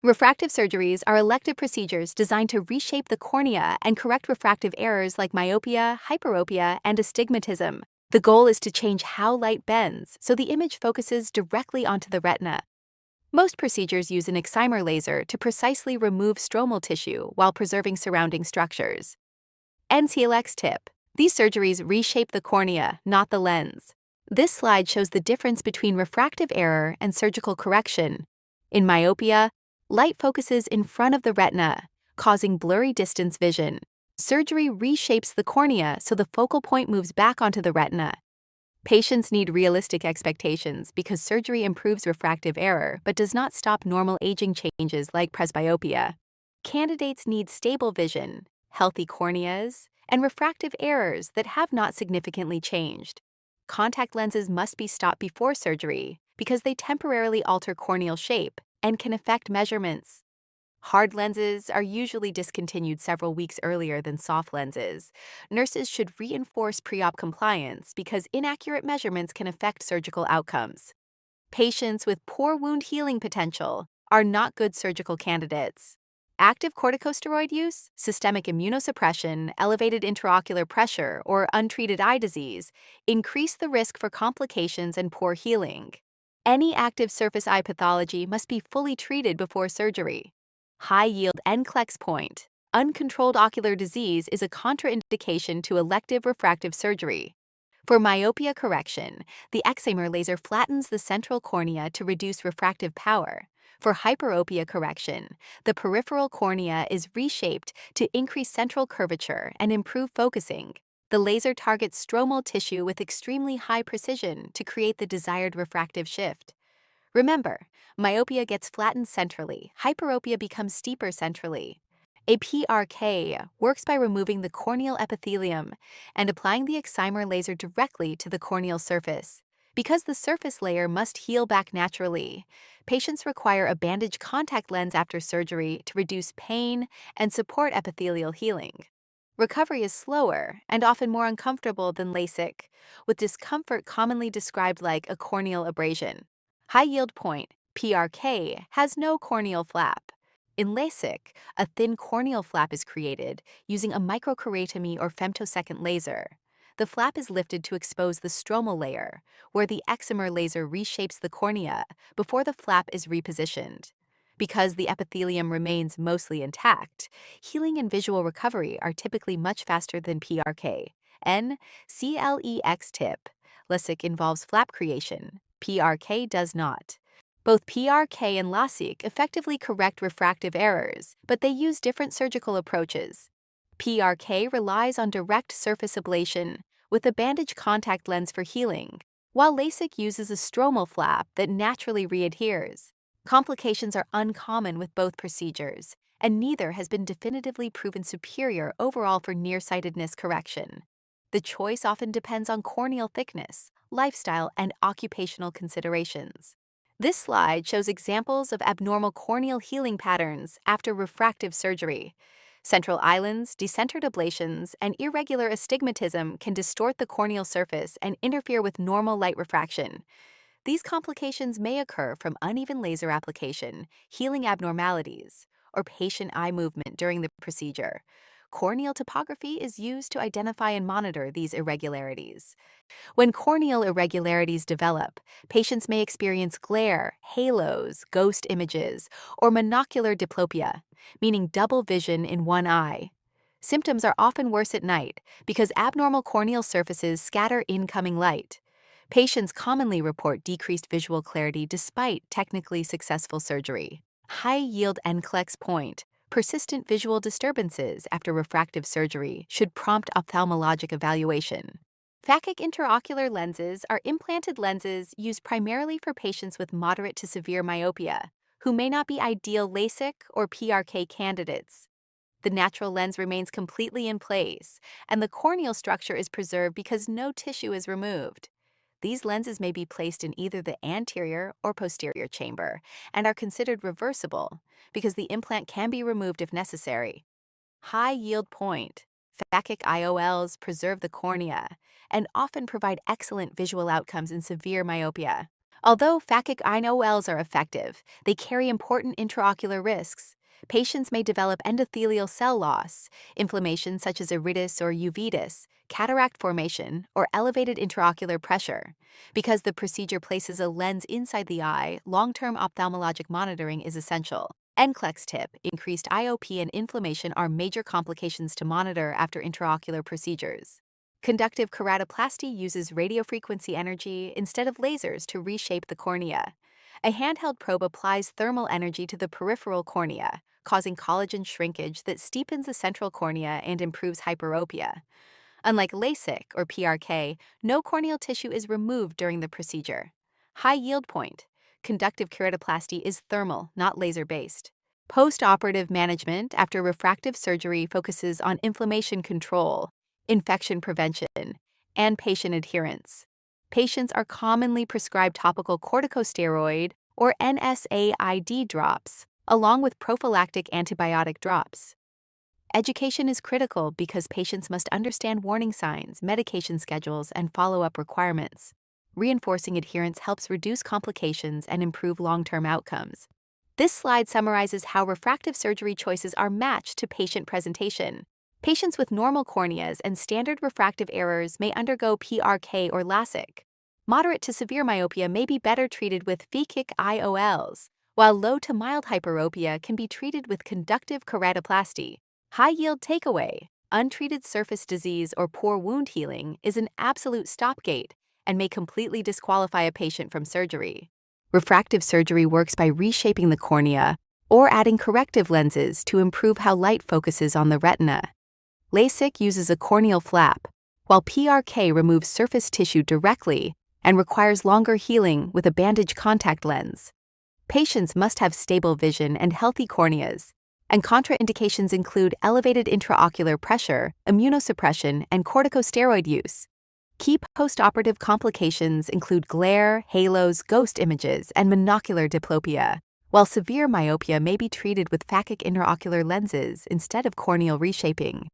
Refractive surgeries are elective procedures designed to reshape the cornea and correct refractive errors like myopia, hyperopia, and astigmatism. The goal is to change how light bends so the image focuses directly onto the retina. Most procedures use an excimer laser to precisely remove stromal tissue while preserving surrounding structures. NCLX tip: these surgeries reshape the cornea, not the lens. This slide shows the difference between refractive error and surgical correction. In myopia, light focuses in front of the retina, causing blurry distance vision. Surgery reshapes the cornea so the focal point moves back onto the retina. Patients need realistic expectations because surgery improves refractive error but does not stop normal aging changes like presbyopia. Candidates need stable vision, healthy corneas, and refractive errors that have not significantly changed. Contact lenses must be stopped before surgery because they temporarily alter corneal shape and can affect measurements. Hard lenses are usually discontinued several weeks earlier than soft lenses. Nurses should reinforce pre-op compliance because inaccurate measurements can affect surgical outcomes. Patients with poor wound healing potential are not good surgical candidates. Active corticosteroid use, systemic immunosuppression, elevated intraocular pressure, or untreated eye disease increase the risk for complications and poor healing. Any active surface eye pathology must be fully treated before surgery. High-yield NCLEX point. Uncontrolled ocular disease is a contraindication to elective refractive surgery. For myopia correction, the excimer laser flattens the central cornea to reduce refractive power. For hyperopia correction, the peripheral cornea is reshaped to increase central curvature and improve focusing. The laser targets stromal tissue with extremely high precision to create the desired refractive shift. Remember, myopia gets flattened centrally, hyperopia becomes steeper centrally. A PRK works by removing the corneal epithelium and applying the excimer laser directly to the corneal surface. Because the surface layer must heal back naturally, patients require a bandage contact lens after surgery to reduce pain and support epithelial healing. Recovery is slower and often more uncomfortable than LASIK, with discomfort commonly described like a corneal abrasion. High-yield point, PRK, has no corneal flap. In LASIK, a thin corneal flap is created using a microkeratomy or femtosecond laser. The flap is lifted to expose the stromal layer, where the excimer laser reshapes the cornea before the flap is repositioned. Because the epithelium remains mostly intact, healing and visual recovery are typically much faster than PRK. NCLEX tip: LASIK involves flap creation. PRK does not. Both PRK and LASIK effectively correct refractive errors, but they use different surgical approaches. PRK relies on direct surface ablation with a bandage contact lens for healing, while LASIK uses a stromal flap that naturally readheres. Complications are uncommon with both procedures, and neither has been definitively proven superior overall for nearsightedness correction. The choice often depends on corneal thickness, lifestyle, and occupational considerations. This slide shows examples of abnormal corneal healing patterns after refractive surgery. Central islands, decentered ablations, and irregular astigmatism can distort the corneal surface and interfere with normal light refraction. These complications may occur from uneven laser application, healing abnormalities, or patient eye movement during the procedure. Corneal topography is used to identify and monitor these irregularities. When corneal irregularities develop, patients may experience glare, halos, ghost images, or monocular diplopia, meaning double vision in one eye. Symptoms are often worse at night because abnormal corneal surfaces scatter incoming light. Patients commonly report decreased visual clarity despite technically successful surgery. High-yield NCLEX point. Persistent visual disturbances after refractive surgery should prompt ophthalmologic evaluation. Phakic intraocular lenses are implanted lenses used primarily for patients with moderate to severe myopia, who may not be ideal LASIK or PRK candidates. The natural lens remains completely in place, and the corneal structure is preserved because no tissue is removed. These lenses may be placed in either the anterior or posterior chamber and are considered reversible because the implant can be removed if necessary. High-yield point. Phakic IOLs preserve the cornea and often provide excellent visual outcomes in severe myopia. Although phakic IOLs are effective, they carry important intraocular risks. Patients may develop endothelial cell loss, inflammation such as iritis or uveitis, cataract formation, or elevated intraocular pressure. Because the procedure places a lens inside the eye, long-term ophthalmologic monitoring is essential. NCLEX tip: increased IOP and inflammation are major complications to monitor after intraocular procedures. Conductive keratoplasty uses radiofrequency energy instead of lasers to reshape the cornea. A handheld probe applies thermal energy to the peripheral cornea, causing collagen shrinkage that steepens the central cornea and improves hyperopia. Unlike LASIK or PRK, no corneal tissue is removed during the procedure. High yield point: conductive keratoplasty is thermal, not laser-based. Postoperative management after refractive surgery focuses on inflammation control, infection prevention, and patient adherence. Patients are commonly prescribed topical corticosteroid or NSAID drops, along with prophylactic antibiotic drops. Education is critical because patients must understand warning signs, medication schedules, and follow-up requirements. Reinforcing adherence helps reduce complications and improve long-term outcomes. This slide summarizes how refractive surgery choices are matched to patient presentation. Patients with normal corneas and standard refractive errors may undergo PRK or LASIK. Moderate to severe myopia may be better treated with phakic IOLs, while low to mild hyperopia can be treated with conductive keratoplasty. High-yield takeaway: untreated surface disease or poor wound healing is an absolute stopgate and may completely disqualify a patient from surgery. Refractive surgery works by reshaping the cornea or adding corrective lenses to improve how light focuses on the retina. LASIK uses a corneal flap, while PRK removes surface tissue directly and requires longer healing with a bandage contact lens. Patients must have stable vision and healthy corneas, and contraindications include elevated intraocular pressure, immunosuppression, and corticosteroid use. Key postoperative complications include glare, halos, ghost images, and monocular diplopia, while severe myopia may be treated with phakic intraocular lenses instead of corneal reshaping.